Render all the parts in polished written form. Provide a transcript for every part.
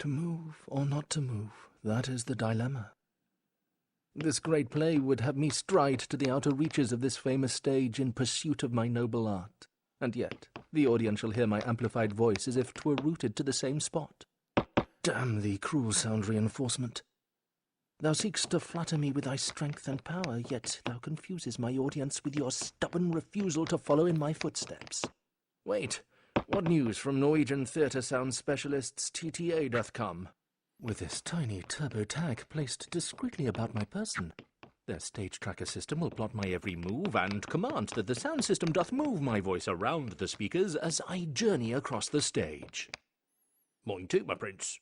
To move or not to move, that is the dilemma. This great play would have me stride to the outer reaches of this famous stage in pursuit of my noble art, and yet the audience shall hear my amplified voice as if 'twere rooted to the same spot. Damn thee, cruel sound reinforcement! Thou seekst to flatter me with thy strength and power, yet thou confuses my audience with your stubborn refusal to follow in my footsteps. Wait, what news from Norwegian theatre sound specialists TTA doth come? With this tiny turbo tag placed discreetly about my person, their stage tracker system will plot my every move and command that the sound system doth move my voice around the speakers as I journey across the stage. Mine too, my prince.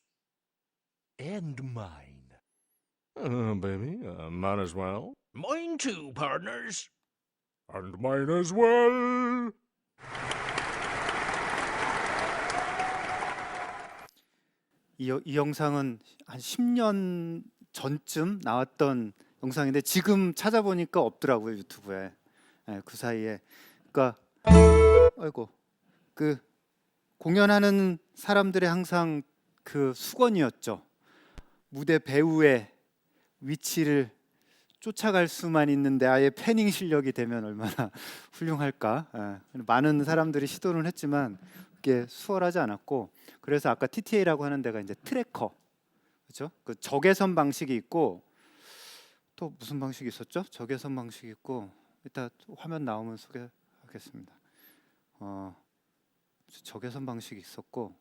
And mine. Baby, mine as well. Mine too, partners. And mine as well. 이 영상은 한 10년 전쯤 나왔던 영상인데 지금 찾아보니까 없더라고요, 유튜브에. 네, 그 사이에. 그러니까 아이고 그 공연하는 사람들의 항상 그 수건이었죠. 무대 배우의 위치를 쫓아갈 수만 있는데 아예 패닝 실력이 되면 얼마나 훌륭할까. 예, 많은 사람들이 시도를 했지만 그게 수월하지 않았고, 그래서 아까 TTA라고 하는 데가 이제 트래커, 그렇죠? 그 적외선 방식이 있고 또 무슨 방식이 있었죠? 적외선 방식이 있고 이따 화면 나오면 소개하겠습니다. 적외선 방식이 있었고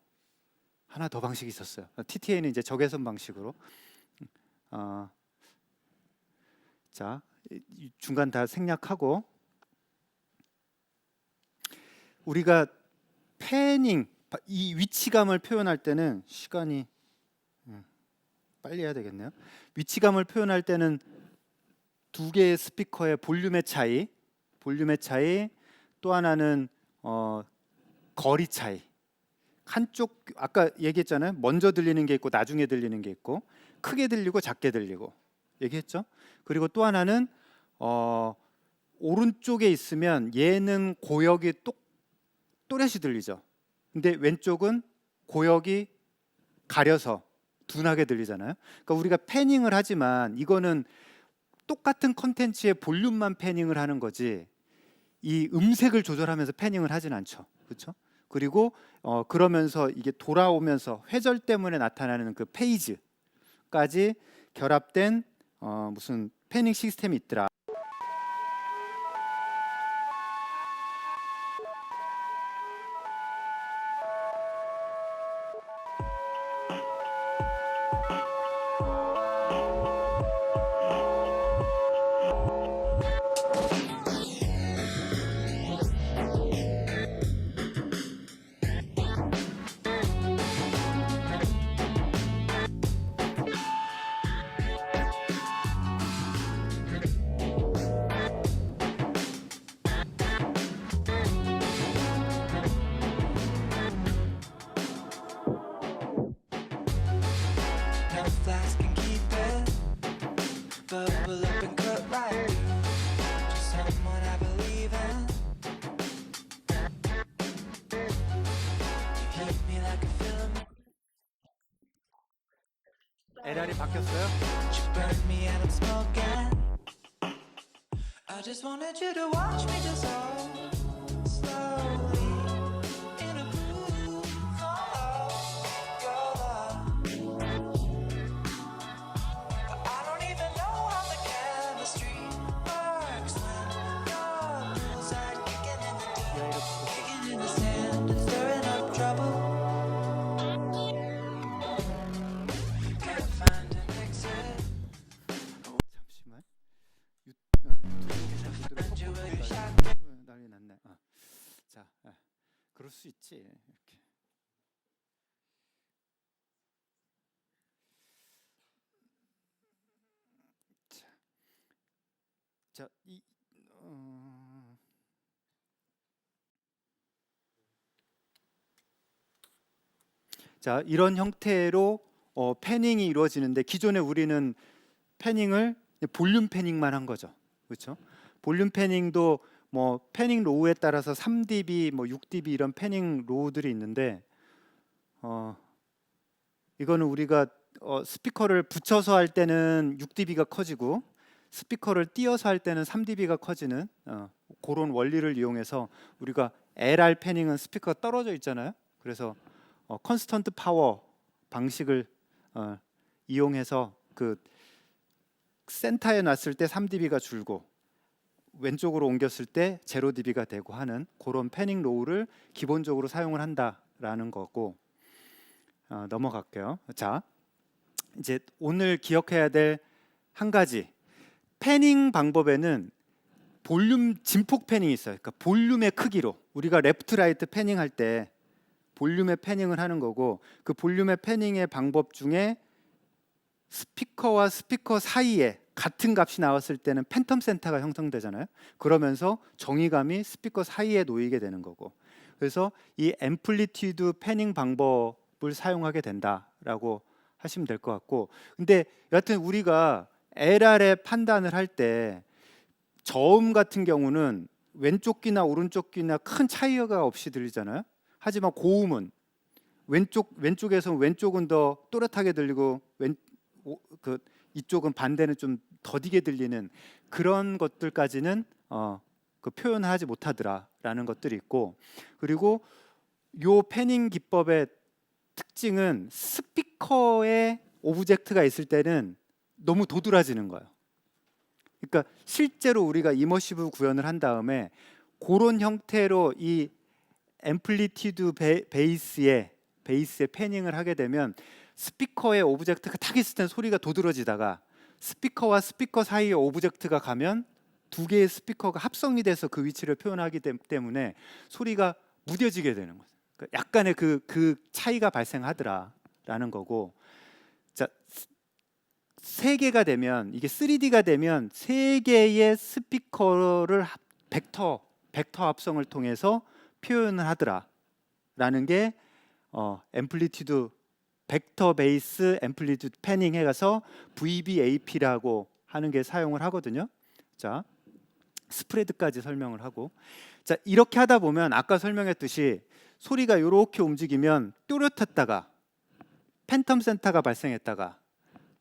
하나 더 방식이 있었어요. TTA는 이제 적외선 방식으로. 자, 중간 다 생략하고 우리가 패닝, 이 위치감을 표현할 때는 시간이 빨리 해야 되겠네요. 위치감을 표현할 때는 두 개의 스피커의 볼륨의 차이, 또 하나는 거리 차이. 한쪽 아까 얘기했잖아요. 먼저 들리는 게 있고 나중에 들리는 게 있고, 크게 들리고 작게 들리고 얘기했죠. 그리고 또 하나는 오른쪽에 있으면 얘는 고역이 또렷이 들리죠. 근데 왼쪽은 고역이 가려서 둔하게 들리잖아요. 그러니까 우리가 패닝을 하지만 이거는 똑같은 컨텐츠의 볼륨만 패닝을 하는 거지 이 음색을 조절하면서 패닝을 하진 않죠. 그렇죠? 그리고 그러면서 이게 돌아오면서 회절 때문에 나타나는 그 페이즈까지 결합된 무슨 패닝 시스템이 있더라. Flask can keep it, bubble up and cut right through to someone I believe in. You heat me like a filament. LR이 바뀌었어요? You burn me and I'm smoking. I just wanted you to watch me dissolve slowly in a groove of your love. I don't even know how the chemistry works when you're inside, kicking in the dirt, kicking in the sand, and stirring up trouble. Can't find an exit. 잠시만. 유튜브 난리 났네. 자, 그럴 수 있지. 이렇게. 자, 자, 이런 형태로 패닝이 이루어지는데 기존에 우리는 패닝을 볼륨 패닝만 한 거죠. 그렇죠? 볼륨 패닝도 뭐 패닝 로우에 따라서 3dB, 뭐 6dB 이런 패닝 로우들이 있는데 이거는 우리가 스피커를 붙여서 할 때는 6dB가 커지고 스피커를 띄어서 할 때는 3dB가 커지는 그런 원리를 이용해서 우리가 LR 패닝은 스피커가 떨어져 있잖아요. 그래서 컨스턴트 파워 방식을 이용해서 그 센터에 놨을 때 3dB가 줄고 왼쪽으로 옮겼을 때 0dB가 되고 하는 그런 패닝 로우를 기본적으로 사용을 한다라는 거고 넘어갈게요. 자, 이제 오늘 기억해야 될 한 가지 패닝 방법에는 볼륨 진폭 패닝이 있어요. 그러니까 볼륨의 크기로 우리가 레프트 라이트 패닝 할 때 볼륨의 패닝을 하는 거고 그 볼륨의 패닝의 방법 중에 스피커와 스피커 사이에 같은 값이 나왔을 때는 팬텀 센터가 형성되잖아요. 그러면서 정의감이 스피커 사이에 놓이게 되는 거고 그래서 이 앰플리튜드 패닝 방법을 사용하게 된다라고 하시면 될 것 같고 근데 여하튼 우리가 LR의 판단을 할 때 저음 같은 경우는 왼쪽 귀나 오른쪽 귀나 큰 차이가 없이 들리잖아요. 하지만 고음은 왼쪽에서 왼쪽은 더 또렷하게 들리고 이쪽은 반대는 좀 더디게 들리는 그런 것들까지는 그 표현을 하지 못하더라라는 것들이 있고 그리고 요 패닝 기법의 특징은 스피커에 오브젝트가 있을 때는 너무 도드라지는 거예요. 그러니까 실제로 우리가 이머시브 구현을 한 다음에 그런 형태로 이 앰플리튜드 베이스에 패닝을 하게 되면 스피커에 오브젝트가 딱 있을 땐 소리가 도드라지다가 스피커와 스피커 사이에 오브젝트가 가면 두 개의 스피커가 합성이 돼서 그 위치를 표현하기 때문에 소리가 무뎌지게 되는 거죠. 그러니까 약간의 그 차이가 발생하더라라는 거고 자, 3개가 되면 이게 3D가 되면 3개의 스피커를 벡터 합성을 통해서 표현을 하더라라는 게 앰플리튜드 벡터 베이스 앰플리튜드 패닝 해가서 VBAP라고 하는 게 사용을 하거든요. 자, 스프레드까지 설명을 하고 자 이렇게 하다 보면 아까 설명했듯이 소리가 이렇게 움직이면 또렷했다가 팬텀 센터가 발생했다가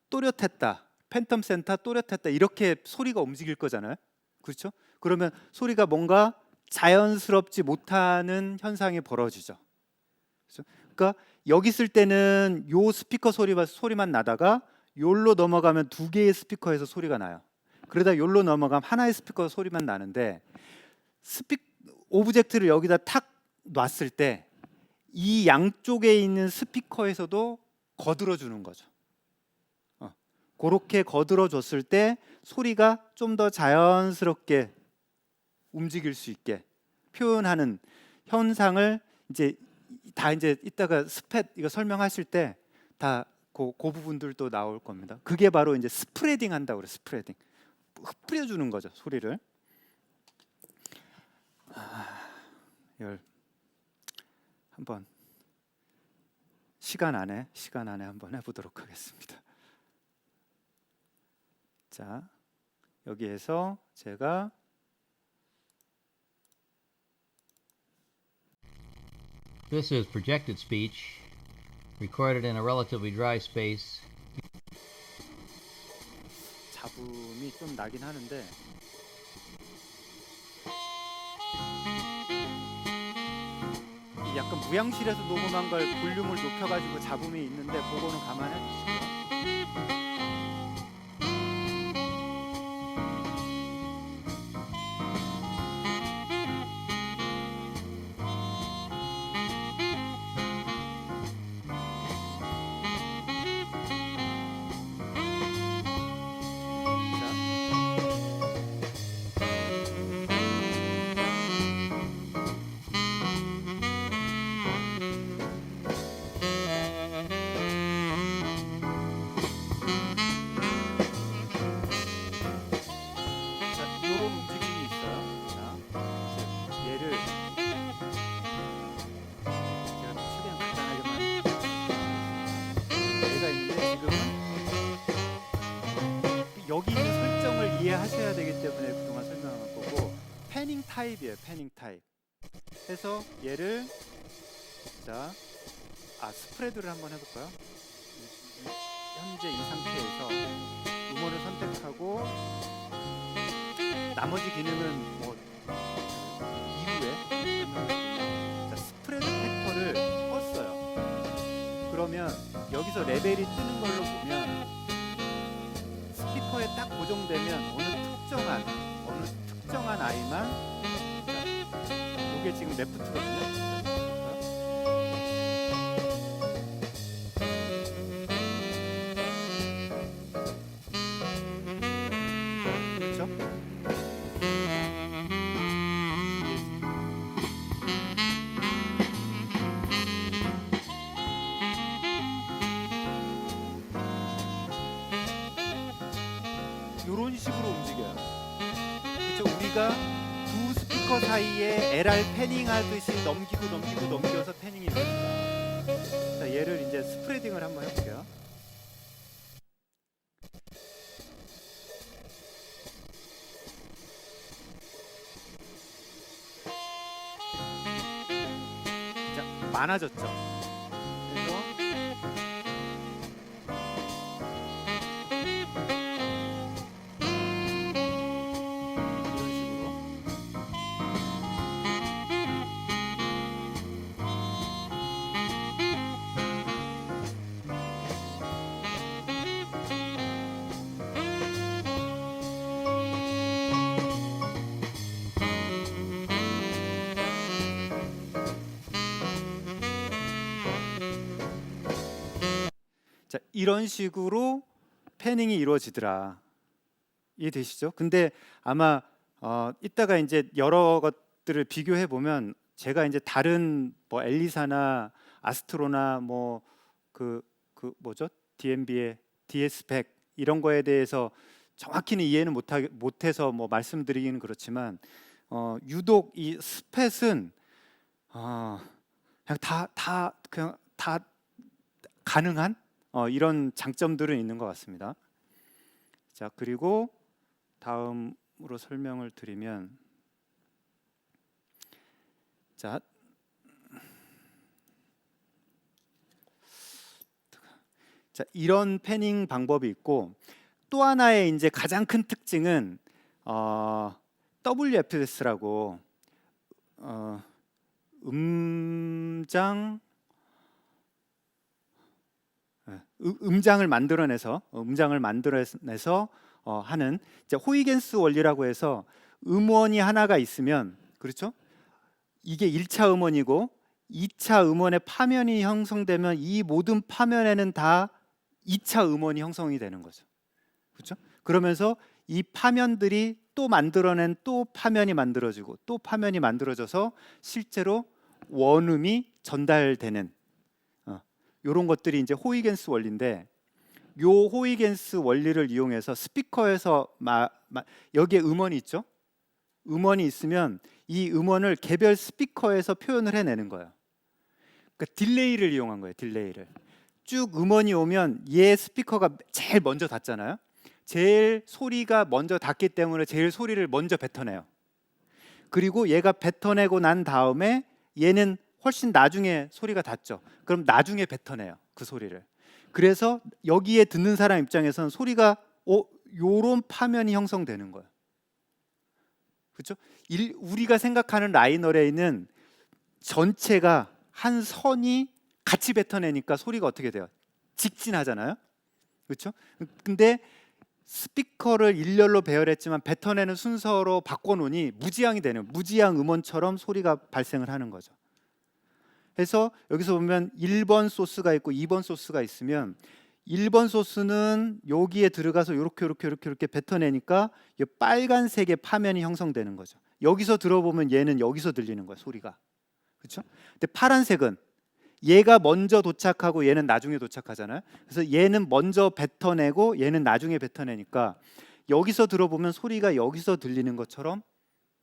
또렷했다 팬텀 센터 또렷했다 이렇게 소리가 움직일 거잖아요. 그렇죠? 그러면 소리가 뭔가 자연스럽지 못하는 현상이 벌어지죠. 그렇죠? 그러니까 여기 있을 때는 요 스피커 소리만 나다가 요로 넘어가면 2개의 스피커에서 소리가 나요. 그러다 요로 넘어가면 하나의 스피커 소리만 나는데 오브젝트를 여기다 탁 놨을 때 이 양쪽에 있는 스피커에서도 거들어 주는 거죠. 그렇게 거들어 줬을 때 소리가 좀 더 자연스럽게 움직일 수 있게 표현하는 현상을 이제 이따가 스팻 이거 설명하실 때 다 그 부분들도 나올 겁니다. 그게 바로 이제 스프레딩 한다고 그래요. 스프레딩. 흩뿌려 주는 거죠, 소리를. 이걸 한번 시간 안에 한번 해보도록 하겠습니다. 자, 여기에서 제가 This is projected speech, recorded in a relatively dry space. 잡음이 좀 나긴 하는데 이 약간 무향실에서 녹음한 걸 볼륨을 높여가지고 잡음이 있는데 그거는 감안해 주시고요. 이런 움직임이 있어요. 자, 얘를 제가 최대한 간단하게만 얘가 있는데 지금은 여기 있는 설정을 이해하셔야 되기 때문에 그동안 설명한 거고 패닝 타입이에요. 패닝 타입. 해서 얘를 스프레드를 한번 해볼까요? 현재 이 상태에서 음원을 선택하고 나머지 기능은 뭐 이후에 자, 스프레드 팩터를 껐어요. 그러면 여기서 레벨이 뜨는 걸로 보면 스피커에 딱 고정되면 어느 특정한 아이만 자, 이게 지금 레프트거든요. 그렇죠? 이런 식으로 움직여요. 그렇죠? 우리가 두 스피커 사이에 LR 패닝 하듯이 넘겨서 패닝이 됩니다. 자, 얘를 이제 스프레딩을 한번 해볼게요. 자, 많아졌죠. 그래서 이런 식으로 자, 이런 식으로 패닝이 이루어지더라. 이해되시죠? 근데 아마 이따가 이제 여러 것들을 비교해 보면 제가 이제 다른 뭐 엘리사나 아스트로나 뭐 그 뭐죠? DMB의 DS100 이런 거에 대해서 정확히는 이해는 못해서 뭐 말씀드리기는 그렇지만 유독 이 스팻은 그냥 다 가능한 이런 장점들은 있는 것 같습니다. 자, 그리고 다음으로 설명을 드리면 자, 이런 패닝 방법이 있고 또 하나의 이제 가장 큰 특징은 WFS라고 음장을 만들어내서 하는 이제 호이겐스 원리라고 해서 음원이 하나가 있으면 그렇죠? 이게 1차 음원이고 2차 음원의 파면이 형성되면 이 모든 파면에는 다 2차 음원이 형성이 되는 거죠. 그렇죠? 그러면서 이 파면들이 또 만들어낸 또 파면이 만들어지고 또 파면이 만들어져서 실제로 원음이 전달되는 이런 것들이 이제 호이겐스 원리인데 요 호이겐스 원리를 이용해서 스피커에서 여기에 음원이 있죠. 음원이 있으면 이 음원을 개별 스피커에서 표현을 해내는 거예요. 그러니까 딜레이를 이용한 거예요. 딜레이를 쭉 음원이 오면 얘 스피커가 제일 먼저 닿잖아요. 제일 소리가 먼저 닿기 때문에 제일 소리를 먼저 뱉어내요. 그리고 얘가 뱉어내고 난 다음에 얘는 훨씬 나중에 소리가 닿죠. 그럼 나중에 뱉어내요. 그 소리를. 그래서 여기에 듣는 사람 입장에서는 소리가 요런 파면이 형성되는 거예요. 그렇죠? 우리가 생각하는 라이너레이는 전체가 한 선이 같이 뱉어내니까 소리가 어떻게 돼요? 직진하잖아요. 그렇죠? 근데 스피커를 일렬로 배열했지만 뱉어내는 순서로 바꿔놓으니 무지향이 되는 무지향 음원처럼 소리가 발생을 하는 거죠. 그래서 여기서 보면 1번 소스가 있고 2번 소스가 있으면 1번 소스는 여기에 들어가서 이렇게 뱉어내니까 이 빨간색의 파면이 형성되는 거죠. 여기서 들어보면 얘는 여기서 들리는 거예요, 소리가. 그렇죠? 근데 파란색은 얘가 먼저 도착하고 얘는 나중에 도착하잖아요. 그래서 얘는 먼저 뱉어내고 얘는 나중에 뱉어내니까 여기서 들어보면 소리가 여기서 들리는 것처럼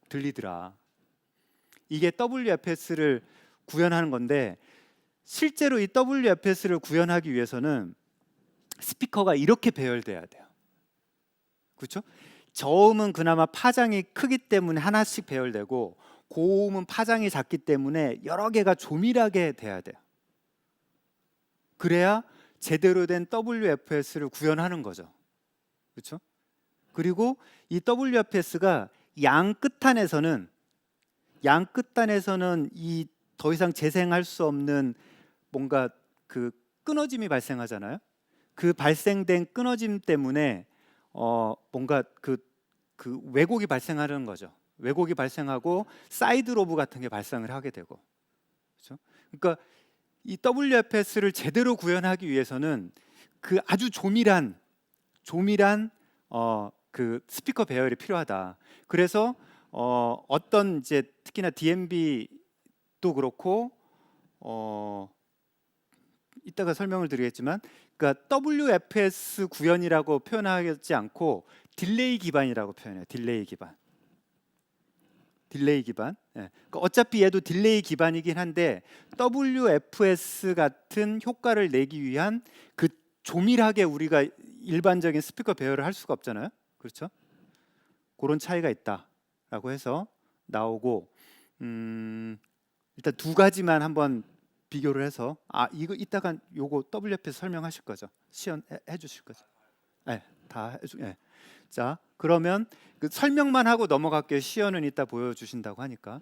들리더라. 이게 WFS를 구현하는 건데 실제로 이 WFS를 구현하기 위해서는 스피커가 이렇게 배열돼야 돼요. 그렇죠? 저음은 그나마 파장이 크기 때문에 하나씩 배열되고 고음은 파장이 작기 때문에 여러 개가 조밀하게 돼야 돼요. 그래야 제대로 된 WFS를 구현하는 거죠. 그렇죠? 그리고 이 WFS가 양 끝단에서는 이 더 이상 재생할 수 없는 뭔가 그 끊어짐이 발생하잖아요. 그 발생된 끊어짐 때문에 뭔가 그 왜곡이 발생하는 거죠. 왜곡이 발생하고 사이드 로브 같은 게 발생을 하게 되고, 그렇죠? 그러니까 이 WFS를 제대로 구현하기 위해서는 그 아주 조밀한 그 스피커 배열이 필요하다. 그래서 어떤 이제 특히나 DMB도 그렇고 이따가 설명을 드리겠지만, 그러니까 WFS 구현이라고 표현하지 않고 딜레이 기반이라고 표현해요. 딜레이 기반. 예. 그러니까 어차피 얘도 딜레이 기반이긴 한데 WFS 같은 효과를 내기 위한 그 조밀하게 우리가 일반적인 스피커 배열을 할 수가 없잖아요. 그렇죠? 그런 차이가 있다라고 해서 나오고, 일단 두 가지만 한번 비교를 해서 이거 이따가 요거 WFS 설명하실 거죠? 시연해 주실 거죠? 네, 다 해주. 네. 자, 그러면 그 설명만 하고 넘어갈게요. 시연은 이따 보여주신다고 하니까.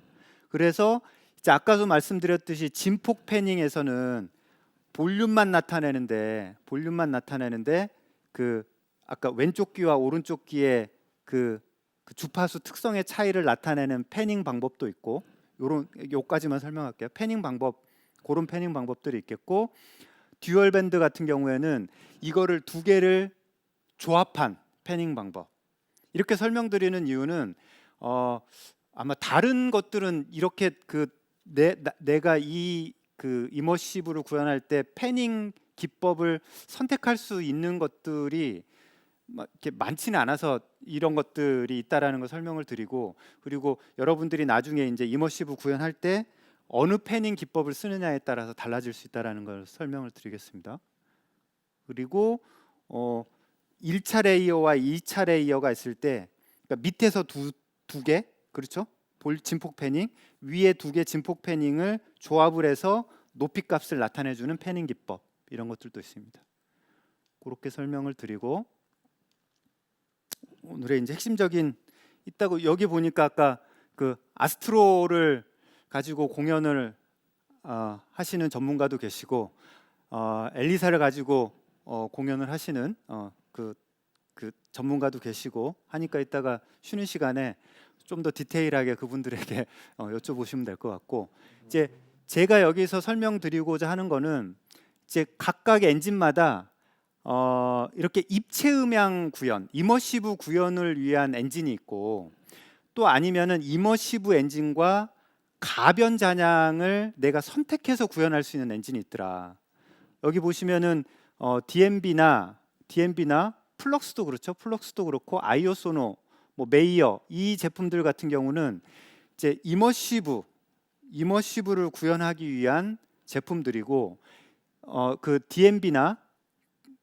그래서 이제 아까도 말씀드렸듯이 진폭 패닝에서는 볼륨만 나타내는데 그 아까 왼쪽 귀와 오른쪽 귀의 그 주파수 특성의 차이를 나타내는 패닝 방법도 있고, 요까지만 설명할게요. 패닝 방법, 그런 패닝 방법들이 있겠고, 듀얼 밴드 같은 경우에는 이거를 두 개를 조합한 패닝 방법. 이렇게 설명드리는 이유는 아마 다른 것들은 이렇게 내가 이 이머시브를 구현할 때 패닝 기법을 선택할 수 있는 것들이 이렇게 많지는 않아서 이런 것들이 있다라는 걸 설명을 드리고, 그리고 여러분들이 나중에 이제 이머시브 구현할 때 어느 패닝 기법을 쓰느냐에 따라서 달라질 수 있다라는 걸 설명을 드리겠습니다. 그리고 1차 레이어와 2차 레이어가 있을 때, 그러니까 밑에서 두 개, 그렇죠? 진폭 패닝, 위에 두 개 진폭 패닝을 조합을 해서 높이 값을 나타내 주는 패닝 기법, 이런 것들도 있습니다. 그렇게 설명을 드리고, 오늘의 이제 핵심적인, 있다고 여기 보니까 아까 그 아스트로를 가지고 공연을 하시는 전문가도 계시고, 엘리사를 가지고 공연을 하시는 그 전문가도 계시고 하니까 이따가 쉬는 시간에 좀 더 디테일하게 그분들에게 여쭤보시면 될 것 같고, 이제 제가 여기서 설명드리고자 하는 거는 이제 각각의 엔진마다 이렇게 입체 음향 구현, 이머시브 구현을 위한 엔진이 있고, 또 아니면은 이머시브 엔진과 가변 잔향을 내가 선택해서 구현할 수 있는 엔진이 있더라. 여기 보시면은 DMB나 플럭스도 그렇죠. 플럭스도 그렇고 아이오소노, 뭐 메이어, 이 제품들 같은 경우는 이제 이머시브를 구현하기 위한 제품들이고, 그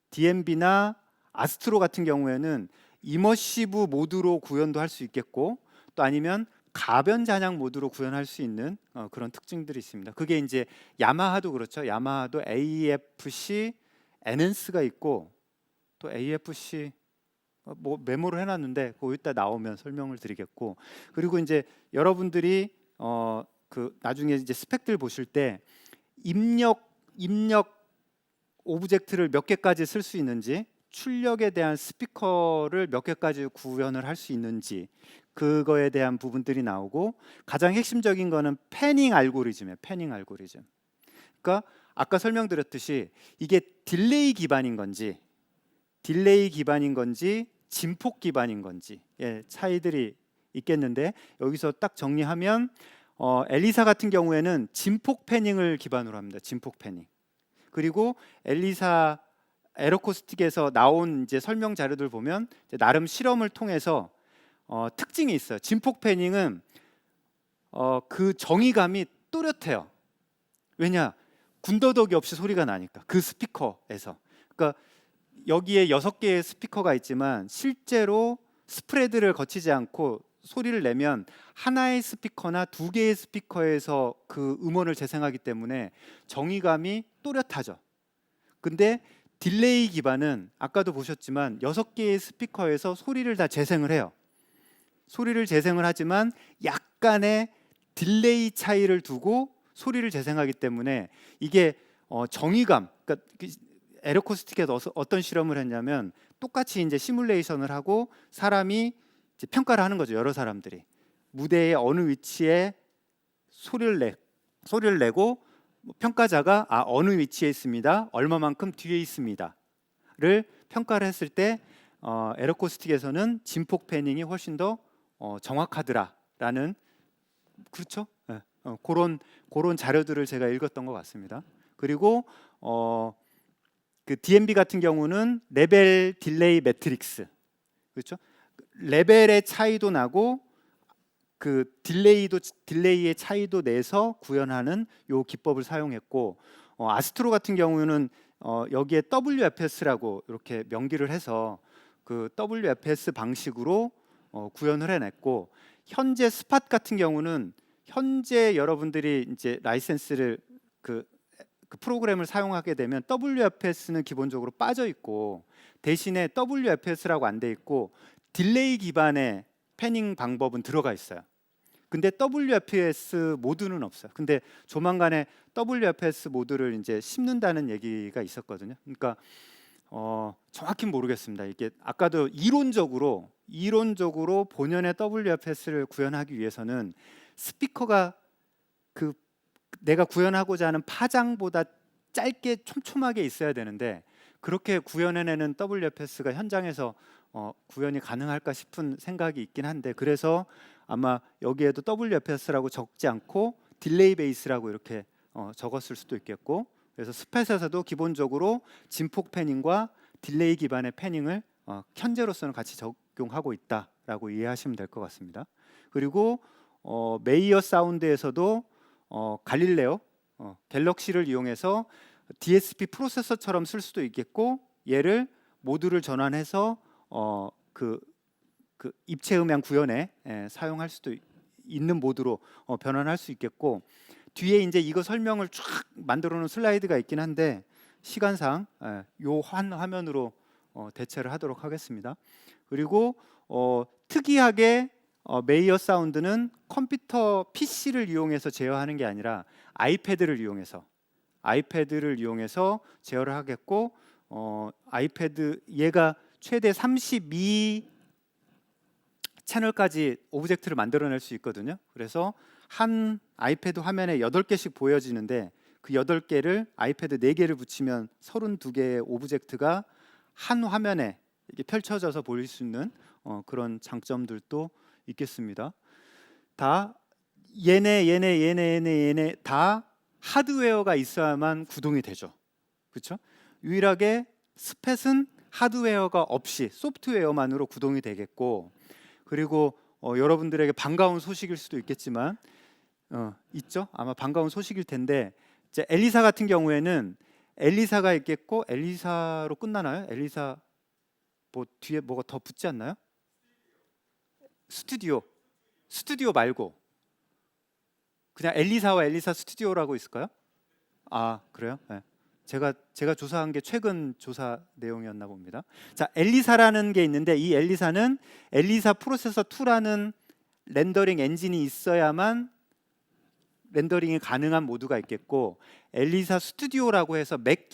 DMB나 아스트로 같은 경우에는 이머시브 모드로 구현도 할 수 있겠고, 또 아니면 가변 잔향 모드로 구현할 수 있는 그런 특징들이 있습니다. 그게 이제 야마하도 그렇죠. 야마하도 AFC 엔핸스가 있고, 또 AFC 뭐 메모를 해놨는데 그거 이따 나오면 설명을 드리겠고, 그리고 이제 여러분들이 그 나중에 이제 스펙들 보실 때 입력 오브젝트를 몇 개까지 쓸 수 있는지, 출력에 대한 스피커를 몇 개까지 구현을 할 수 있는지, 그거에 대한 부분들이 나오고, 가장 핵심적인 거는 패닝 알고리즘이에요. 패닝 알고리즘. 그러니까 아까 설명드렸듯이 이게 딜레이 기반인 건지 진폭 기반인 건지 차이들이 있겠는데, 여기서 딱 정리하면 엘리사 같은 경우에는 진폭 패닝을 기반으로 합니다. 진폭 패닝. 그리고 엘리사 에러코스틱에서 나온 이제 설명 자료들 보면 이제 나름 실험을 통해서 특징이 있어요. 진폭 패닝은 그 정의감이 또렷해요. 왜냐? 군더더기 없이 소리가 나니까, 그 스피커에서. 그러니까 여기에 6개의 스피커가 있지만 실제로 스프레드를 거치지 않고 소리를 내면 하나의 스피커나 2개의 스피커에서 그 음원을 재생하기 때문에 정의감이 또렷하죠. 근데 딜레이 기반은 아까도 보셨지만 6개의 스피커에서 소리를 다 재생을 해요. 소리를 재생을 하지만 약간의 딜레이 차이를 두고 소리를 재생하기 때문에 이게 정의감, 그러니까 에러코스틱에서 어떤 실험을 했냐면 똑같이 이제 시뮬레이션을 하고 사람이 이제 평가를 하는 거죠. 여러 사람들이 무대의 어느 위치에 소리를 내고 평가자가 어느 위치에 있습니다, 얼마만큼 뒤에 있습니다를 평가를 했을 때 에러코스틱에서는 진폭 패닝이 훨씬 더 정확하더라라는, 그렇죠? 네. 그런 자료들을 제가 읽었던 것 같습니다. 그리고 그 DMB 같은 경우는 레벨 딜레이 매트릭스, 그렇죠? 레벨의 차이도 나고 그 딜레이의 차이도 내서 구현하는 요 기법을 사용했고, 아스트로 같은 경우는 여기에 WFS라고 이렇게 명기를 해서 그 WFS 방식으로 구현을 해냈고, 현재 스팟 같은 경우는 현재 여러분들이 이제 라이센스를 그 프로그램을 사용하게 되면 WFS는 기본적으로 빠져 있고 대신에 WFS라고 안 돼 있고 딜레이 기반의 패닝 방법은 들어가 있어요. 근데 WFS 모드는 없어요. 근데 조만간에 WFS 모드를 이제 심는다는 얘기가 있었거든요. 그러니까 정확히 모르겠습니다. 이게 아까도 이론적으로 본연의 WFS를 구현하기 위해서는 스피커가 그 내가 구현하고자 하는 파장보다 짧게 촘촘하게 있어야 되는데 그렇게 구현해내는 WFS가 현장에서 구현이 가능할까 싶은 생각이 있긴 한데, 그래서 아마 여기에도 WFS라고 적지 않고 딜레이 베이스라고 이렇게 적었을 수도 있겠고, 그래서 스팻에서도 기본적으로 진폭 패닝과 딜레이 기반의 패닝을 현재로서는 같이 적용하고 있다라고 이해하시면 될 것 같습니다. 그리고 메이어 사운드에서도 갈릴레오 갤럭시를 이용해서 DSP 프로세서처럼 쓸 수도 있겠고, 얘를 모드를 전환해서 그 입체 음향 구현에 사용할 수도 있는 모드로 변환할 수 있겠고, 뒤에 이제 이거 설명을 쫙 만들어 놓은 슬라이드가 있긴 한데 시간상 요 한 화면으로 대체를 하도록 하겠습니다. 그리고 특이하게 메이어 사운드는 컴퓨터 PC를 이용해서 제어하는 게 아니라 아이패드를 이용해서 제어를 하겠고, 아이패드 얘가 최대 32 채널까지 오브젝트를 만들어낼 수 있거든요. 그래서 한 아이패드 화면에 8개씩 보여지는데 그 8개를 아이패드 4개를 붙이면 32개의 오브젝트가 한 화면에 이렇게 펼쳐져서 보일 수 있는 그런 장점들도 있겠습니다. 다 얘네 다 하드웨어가 있어야만 구동이 되죠. 그렇죠? 유일하게 스팻은 하드웨어가 없이 소프트웨어만으로 구동이 되겠고, 그리고 여러분들에게 반가운 소식일 수도 있겠지만 있죠? 아마 반가운 소식일 텐데, 이제 엘리사 같은 경우에는 엘리사가 있겠고, 엘리사로 끝나나요? 엘리사 뭐 뒤에 뭐가 더 붙지 않나요? 스튜디오 말고 그냥 엘리사와 엘리사 스튜디오라고 있을까요? 아, 그래요? 네. 제가 조사한 게 최근 조사 내용이었나 봅니다. 자, 엘리사라는 게 있는데 이 엘리사는 엘리사 프로세서 2라는 렌더링 엔진이 있어야만 렌더링이 가능한 모드가 있겠고, 엘리사 스튜디오라고 해서 맥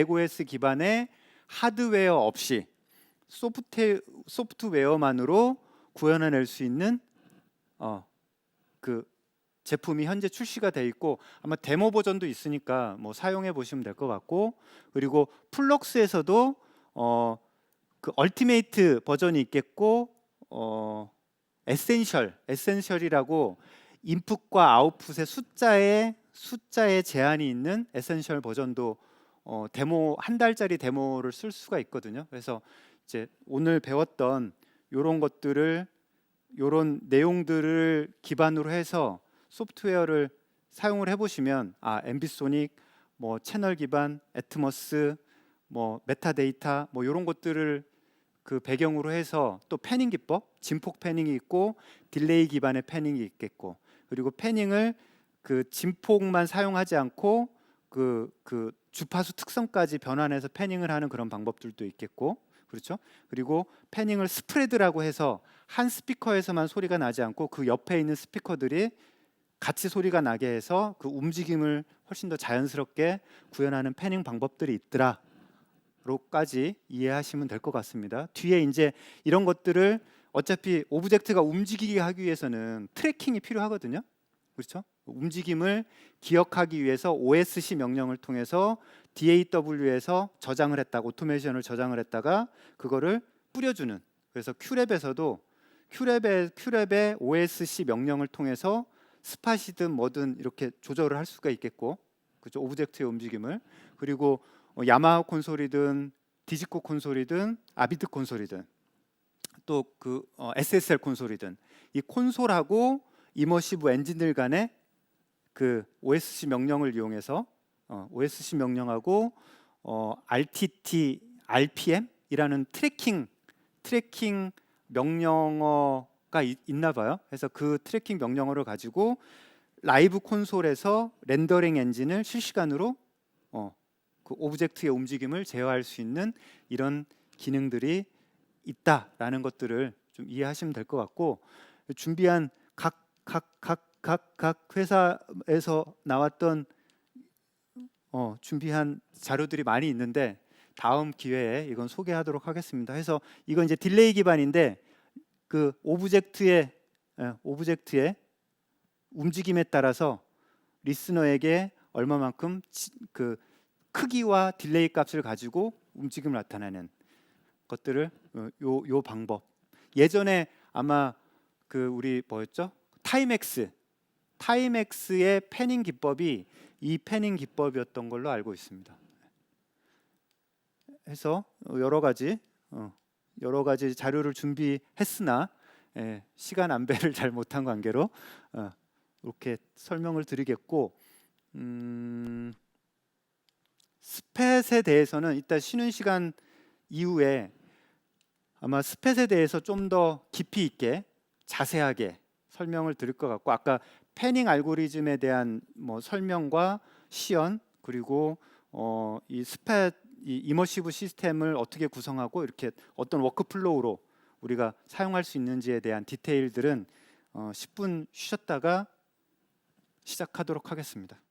OS 기반의 하드웨어 없이 소프트웨어만으로 구현해낼 수 있는 그 제품이 현재 출시가 돼 있고, 아마 데모 버전도 있으니까 뭐 사용해 보시면 될 것 같고, 그리고 플럭스에서도 그 얼티메이트 버전이 있겠고, 에센셜이라고 인풋과 아웃풋의 숫자에 제한이 있는 에센셜 버전도 한 달짜리 데모를 쓸 수가 있거든요. 그래서 이제 오늘 배웠던 요런 내용들을 기반으로 해서 소프트웨어를 사용을 해보시면 앰비소닉, 뭐 채널 기반, 애트모스, 뭐 메타데이터, 뭐 이런 것들을 그 배경으로 해서 또 패닝 기법, 진폭 패닝이 있고 딜레이 기반의 패닝이 있겠고, 그리고 패닝을 그 진폭만 사용하지 않고 그 주파수 특성까지 변환해서 패닝을 하는 그런 방법들도 있겠고, 그렇죠? 그리고 패닝을 스프레드라고 해서 한 스피커에서만 소리가 나지 않고 그 옆에 있는 스피커들이 같이 소리가 나게 해서 그 움직임을 훨씬 더 자연스럽게 구현하는 패닝 방법들이 있더라로까지 이해하시면 될 것 같습니다. 뒤에 이제 이런 것들을 어차피 오브젝트가 움직이게 하기 위해서는 트래킹이 필요하거든요. 그렇죠? 움직임을 기억하기 위해서 OSC 명령을 통해서 DAW에서 저장을 했다가 오토메이션을 저장을 했다가 그거를 뿌려주는, 그래서 큐랩에서도 큐랩의 OSC 명령을 통해서 스팟이든 뭐든 이렇게 조절을 할 수가 있겠고, 그렇죠? 오브젝트의 움직임을. 그리고 야마하 콘솔이든 디지코 콘솔이든 아비드 콘솔이든 또 그 SSL 콘솔이든 이 콘솔하고 이머시브 엔진들 간의 그 OSC 명령을 이용해서 OSC 명령하고 RTT, RPM이라는 트래킹 명령어가 있나 봐요. 그래서 그 트래킹 명령어를 가지고 라이브 콘솔에서 렌더링 엔진을 실시간으로 그 오브젝트의 움직임을 제어할 수 있는 이런 기능들이 있다라는 것들을 좀 이해하시면 될 것 같고, 준비한 각 회사에서 나왔던 준비한 자료들이 많이 있는데 다음 기회에 이건 소개하도록 하겠습니다. 해서 이건 이제 딜레이 기반인데 그 오브젝트의 움직임에 따라서 리스너에게 얼마만큼 그 크기와 딜레이 값을 가지고 움직임을 나타내는 것들을 요 방법. 예전에 아마 그 우리 뭐였죠? 타임엑스의 패닝 기법이 이 패닝 기법이었던 걸로 알고 있습니다. 해서 여러 가지 자료를 준비했으나 시간 안배를 잘 못한 관계로 이렇게 설명을 드리겠고, 스팻에 대해서는 이따 쉬는 시간 이후에 아마 스팻에 대해서 좀 더 깊이 있게 자세하게 설명을 드릴 것 같고, 아까 패닝 알고리즘에 대한 뭐 설명과 시연, 그리고 이 스팻 이 이머시브 시스템을 어떻게 구성하고 이렇게 어떤 워크플로우로 우리가 사용할 수 있는지에 대한 디테일들은 10분 쉬셨다가 시작하도록 하겠습니다.